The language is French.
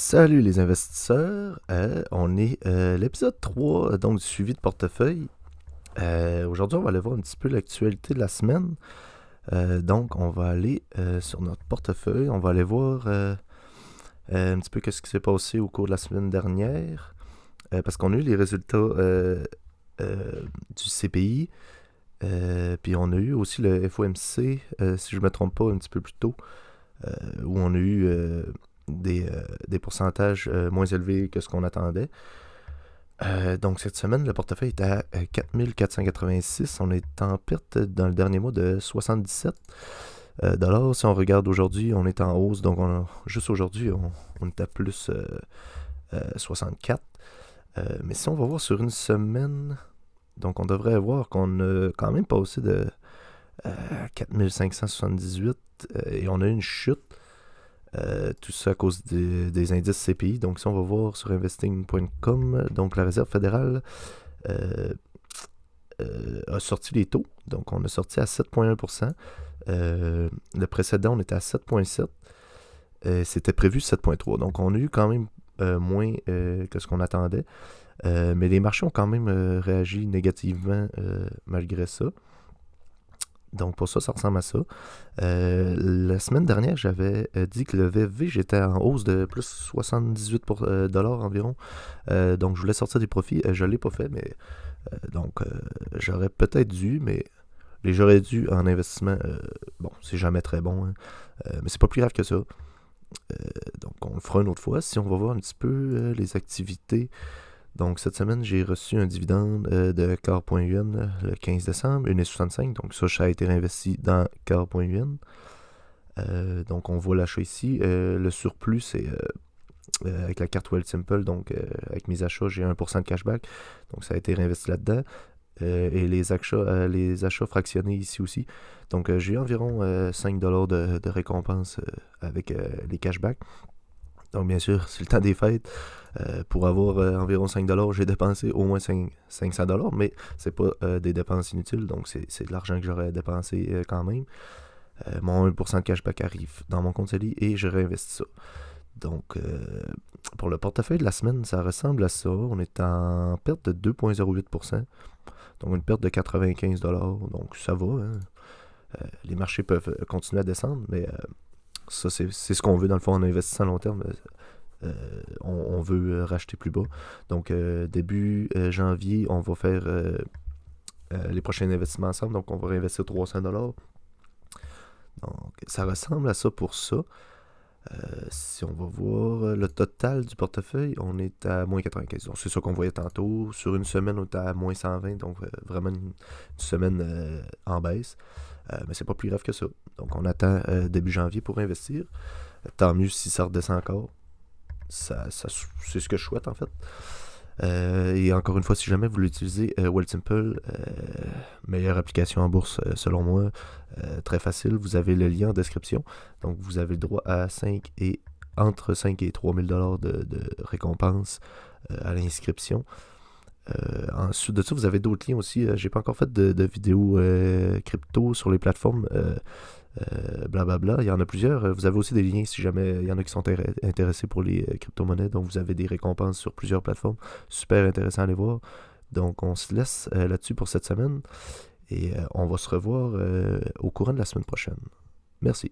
Salut les investisseurs, on est l'épisode 3 donc du suivi de portefeuille. Aujourd'hui, on va aller voir un petit peu l'actualité de la semaine. Donc, on va aller sur notre portefeuille, on va aller voir un petit peu ce qui s'est passé au cours de la semaine dernière, parce qu'on a eu les résultats du CPI, puis on a eu aussi le FOMC, si je ne me trompe pas, un petit peu plus tôt, où on a eu des pourcentages moins élevés que ce qu'on attendait. Donc cette semaine, le portefeuille est à 4486. On est en perte dans le dernier mois de 77 dollars. Si on regarde aujourd'hui, on est en hausse. Donc juste aujourd'hui, on est à plus 64. Mais si on va voir sur une semaine, donc on devrait voir qu'on a quand même passé de 4578 et on a eu une chute. Tout ça à cause des indices CPI. Donc, si on va voir sur investing.com, donc la Réserve fédérale a sorti les taux. Donc, on a sorti à 7,1%. Le précédent, on était à 7,7%. C'était prévu 7,3%. Donc, on a eu quand même moins que ce qu'on attendait. Mais les marchés ont quand même réagi négativement malgré ça. Donc pour ça, ça ressemble à ça. La semaine dernière, j'avais dit que le VFV, j'étais en hausse de plus 78 dollars environ. Donc je voulais sortir des profits. Je ne l'ai pas fait, mais donc j'aurais peut-être dû, mais les j'aurais dû en investissement, bon, c'est jamais très bon, hein. Mais c'est pas plus grave que ça. Donc on le fera une autre fois. Si on va voir un petit peu les activités. Donc, cette semaine, j'ai reçu un dividende de Car.un le 15 décembre, 1,65. Donc, ça a été réinvesti dans Car.un. Donc, on voit l'achat ici. Le surplus, c'est avec la carte Wealthsimple. Donc, avec mes achats, j'ai 1% de cashback. Donc, ça a été réinvesti là-dedans. Et les achats fractionnés ici aussi. Donc, j'ai eu environ 5$ de récompense avec les cashbacks. Donc, bien sûr, c'est le temps des fêtes. Pour avoir environ 5$, j'ai dépensé au moins 500$, mais c'est pas des dépenses inutiles, donc c'est de l'argent que j'aurais dépensé quand même. Mon 1% de cashback arrive dans mon compte CELI et je réinvestis ça. Donc, pour le portefeuille de la semaine, ça ressemble à ça. On est en perte de 2,08%, donc une perte de 95$, donc ça va, hein. Les marchés peuvent continuer à descendre, mais ça, c'est ce qu'on veut dans le fond en investissant à long terme. On veut racheter plus bas. Donc, début janvier, on va faire les prochains investissements ensemble. Donc, on va réinvestir 300$. Donc, ça ressemble à ça pour ça. Si on va voir le total du portefeuille, on est à moins 95. Donc, c'est ça qu'on voyait tantôt. Sur une semaine, on est à moins 120. Donc, vraiment une semaine en baisse. Mais c'est pas plus grave que ça. Donc, on attend début janvier pour investir. Tant mieux si ça redescend encore. Ça, c'est ce que je souhaite en fait. Et encore une fois, si jamais vous l'utilisez, Wealthsimple, meilleure application en bourse selon moi, très facile. Vous avez le lien en description. Donc vous avez le droit à entre 5 et 3 000$ de récompense à l'inscription. Ensuite de ça, vous avez d'autres liens aussi. J'ai pas encore fait de vidéos crypto sur les plateformes. Blablabla, il y en a plusieurs. Vous avez aussi des liens si jamais il y en a qui sont intéressés pour les crypto-monnaies. Donc vous avez des récompenses sur plusieurs plateformes. Super intéressant à aller voir. Donc on se laisse là-dessus pour cette semaine. Et on va se revoir au courant de la semaine prochaine. Merci.